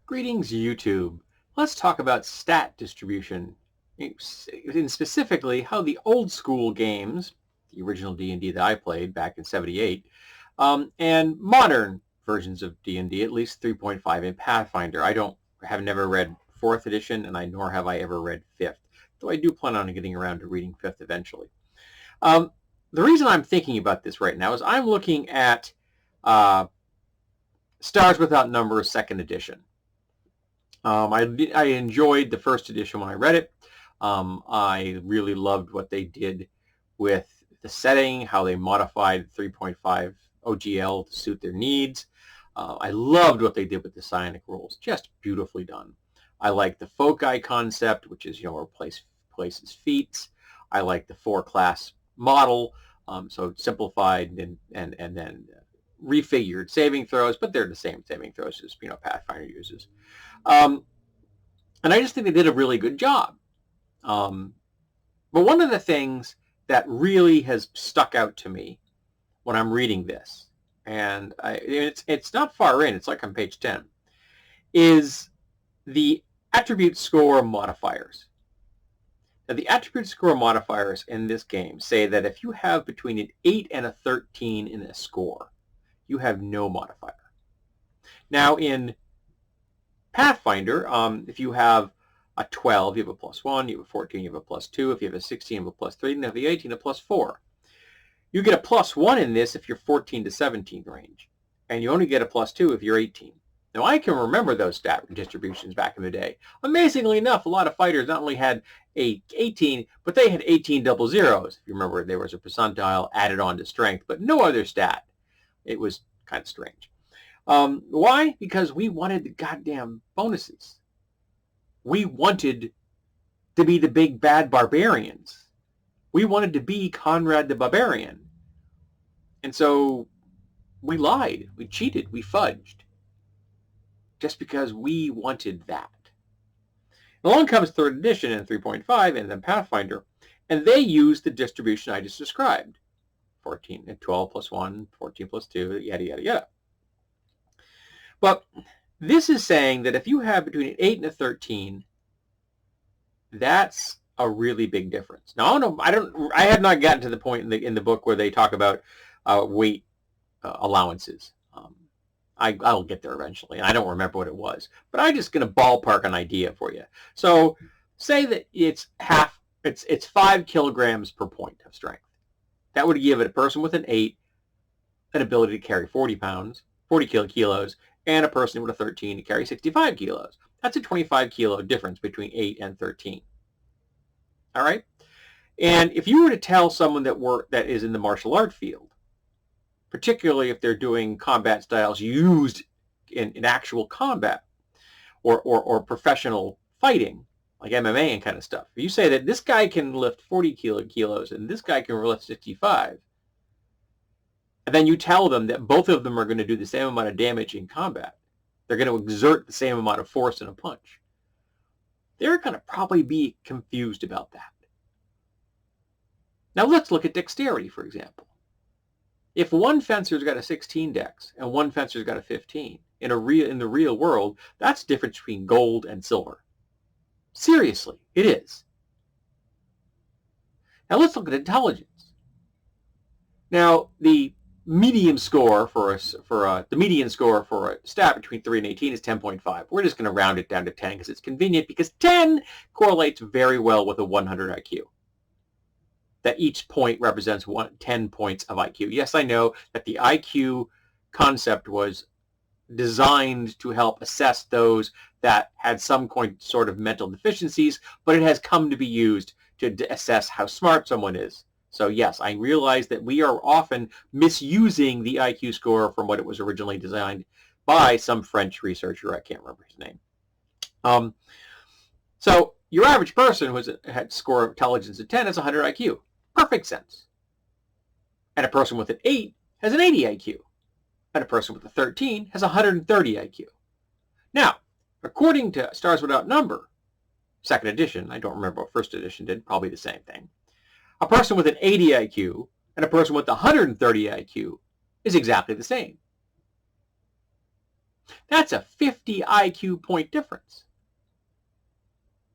Greetings, YouTube. Let's talk about stat distribution, and specifically how the old school games, the original D&D that I played back in '78, and modern versions of D&D, at least 3.5 in Pathfinder. Have never read 4th edition, and nor have I ever read 5th, though I do plan on getting around to reading 5th eventually. The reason I'm thinking about this right now is I'm looking at Stars Without Number 2nd edition. I enjoyed the 1st edition when I read it. I really loved what they did with the setting, how they modified 3.5 OGL to suit their needs. I loved what they did with the psionic rules. Just beautifully done. I like the foci concept, which is, where places feats. I like the 4-class model, so simplified and then refigured saving throws, but they're the same saving throws as Pathfinder uses. And I just think they did a really good job. But one of the things that really has stuck out to me when I'm reading this, and it's not far in, it's like on page 10, is the attribute score modifiers. Now, the attribute score modifiers in this game say that if you have between an 8 and a 13 in a score, you have no modifier. Now, in Pathfinder, if you have a 12, you have a +1. You have a 14, you have a +2. If you have a 16, you have a +3. And if you have 18, a +4. You get a +1 in this if you're 14 to 17 range. And you only get a +2 if you're 18. Now, I can remember those stat distributions back in the day. Amazingly enough, a lot of fighters not only had 18, but they had 18 double zeros. If you remember, there was a percentile added on to strength, but no other stat. It was kind of strange. Why? Because we wanted the goddamn bonuses. We wanted to be the big bad barbarians. We wanted to be Conrad the Barbarian. And so we lied, we cheated, we fudged. Just because we wanted that. Along comes 3rd edition and 3.5 and then Pathfinder, and they use the distribution I just described. 14 and 12 plus 1, 14 plus 2, yada, yada, yada. But this is saying that if you have between an 8 and a 13, that's a really big difference. Now, I have not gotten to the point in the book where they talk about weight allowances. I'll get there eventually, and I don't remember what it was. But I'm just going to ballpark an idea for you. So say that it's 5 kilograms per point of strength. That would give a person with an 8 an ability to carry 40 kilos, and a person with a 13 to carry 65 kilos. That's a 25 kilo difference between 8 and 13. All right? And if you were to tell someone that is in the martial art field, particularly if they're doing combat styles used in actual combat or professional fighting, like MMA and kind of stuff, if you say that this guy can lift 40 kilos and this guy can lift 65, and then you tell them that both of them are going to do the same amount of damage in combat, they're going to exert the same amount of force in a punch, they're going to probably be confused about that. Now let's look at dexterity, for example. If one fencer's got a 16 dex and one fencer's got a 15, in the real world, that's the difference between gold and silver. Seriously, it is. Now let's look at intelligence. Now the median score the median score for a stat between 3 and 18 is 10.5. We're just going to round it down to 10 because it's convenient, because 10 correlates very well with a 100 IQ. That each point represents 10 points of IQ. Yes, I know that the IQ concept was designed to help assess those that had some sort of mental deficiencies, but it has come to be used to assess how smart someone is. So yes, I realize that we are often misusing the IQ score from what it was originally designed by some French researcher. I can't remember his name. So your average person who had a score of intelligence of 10 has 100 IQ. Perfect sense. And a person with an 8 has an 80 IQ. And a person with a 13 has 130 IQ. Now, according to Stars Without Number, 2nd edition, I don't remember what 1st edition did, probably the same thing, a person with an 80 IQ and a person with 130 IQ is exactly the same. That's a 50 IQ point difference.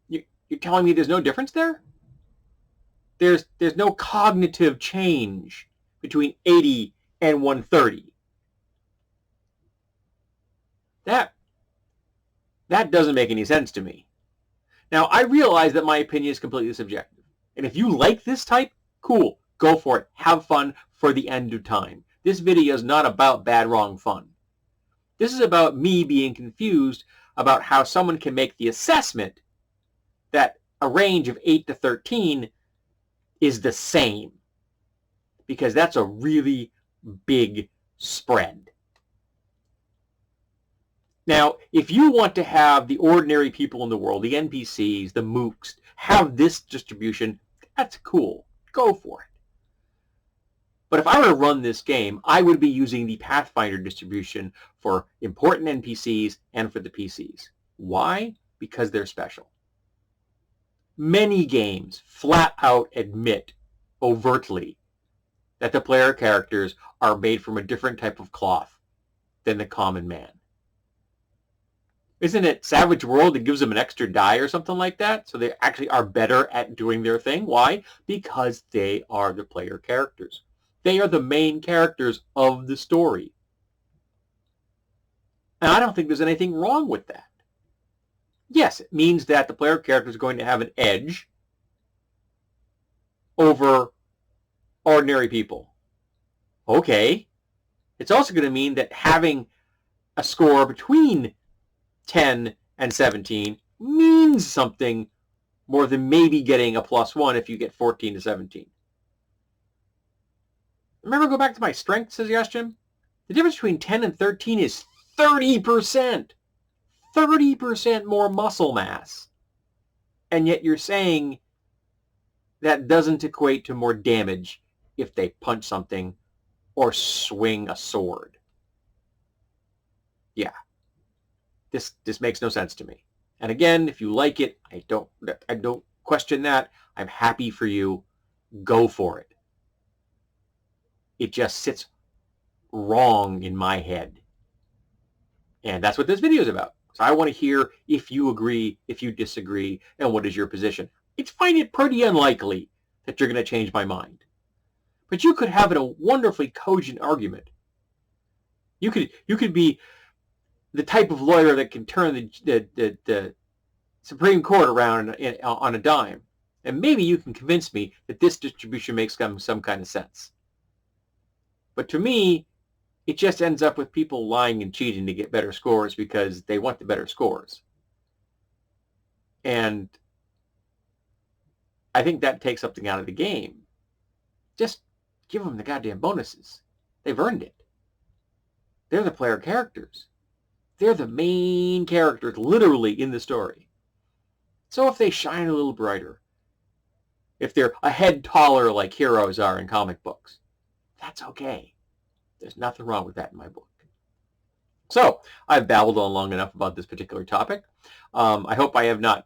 You're telling me there's no difference there? There's no cognitive change between 80 and 130. That doesn't make any sense to me. Now, I realize that my opinion is completely subjective. And if you like this type, cool. Go for it. Have fun for the end of time. This video is not about bad, wrong fun. This is about me being confused about how someone can make the assessment that a range of 8 to 13 is the same. Because that's a really big spread. Now, if you want to have the ordinary people in the world, the NPCs, the mooks, have this distribution, that's cool. Go for it. But if I were to run this game, I would be using the Pathfinder distribution for important NPCs and for the PCs. Why? Because they're special. Many games flat out admit overtly that the player characters are made from a different type of cloth than the common man. Isn't it Savage World that gives them an extra die or something like that? So they actually are better at doing their thing. Why? Because they are the player characters. They are the main characters of the story. And I don't think there's anything wrong with that. Yes, it means that the player character is going to have an edge over ordinary people. Okay. It's also going to mean that having a score between 10 and 17 means something more than maybe getting a +1 if you get 14 to 17. Remember, go back to my strength suggestion? The difference between 10 and 13 is 30%. 30% more muscle mass. And yet you're saying that doesn't equate to more damage if they punch something or swing a sword. Yeah. This makes no sense to me. And again, if you like it, I don't question that. I'm happy for you. Go for it. It just sits wrong in my head. And that's what this video is about. So I want to hear if you agree, if you disagree, and what is your position. I find it pretty unlikely that you're going to change my mind. But you could have a wonderfully cogent argument. You could be the type of lawyer that can turn the Supreme Court around on a dime. And maybe you can convince me that this distribution makes some kind of sense. But to me, it just ends up with people lying and cheating to get better scores because they want the better scores. And I think that takes something out of the game. Just give them the goddamn bonuses. They've earned it. They're the player characters. They're the main characters, literally, in the story. So if they shine a little brighter, if they're a head taller like heroes are in comic books, that's okay. There's nothing wrong with that in my book. So I've babbled on long enough about this particular topic. I hope I have not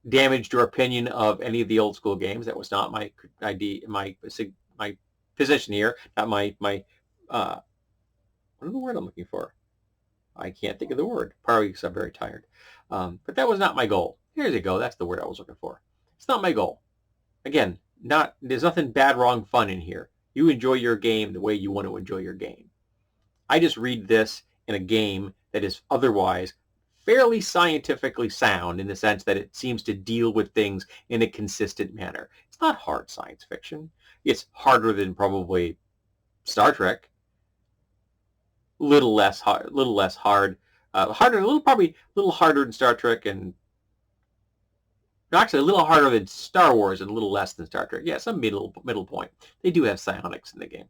damaged your opinion of any of the old school games. That was not my idea, my position here. Not my what is the word I'm looking for? I can't think of the word, probably because I'm very tired. But that was not my goal. Here you go. That's the word I was looking for. It's not my goal. Again, there's nothing bad, wrong, fun in here. You enjoy your game the way you want to enjoy your game. I just read this in a game that is otherwise fairly scientifically sound in the sense that it seems to deal with things in a consistent manner. It's not hard science fiction. It's harder than probably Star Trek. Little less hard, probably a little harder than Star Trek, and actually a little harder than Star Wars and a little less than Star Trek. Yeah, some middle point. They do have psionics in the game.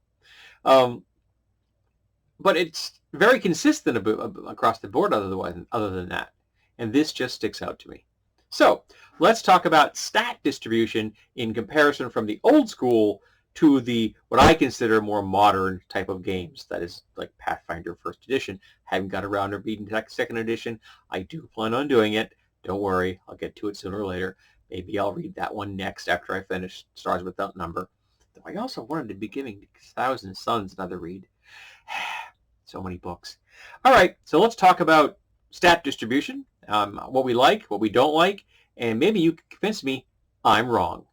But it's very consistent across the board other than that. And this just sticks out to me. So let's talk about stat distribution in comparison from the old school to the what I consider more modern type of games. That is like Pathfinder First Edition. Haven't got around to reading Second Edition. I do plan on doing it. Don't worry, I'll get to it sooner or later. Maybe I'll read that one next after I finish Stars Without Number. Though I also wanted to be giving Thousand Suns another read. So many books. All right, so let's talk about stat distribution, what we like, what we don't like, and maybe you can convince me I'm wrong.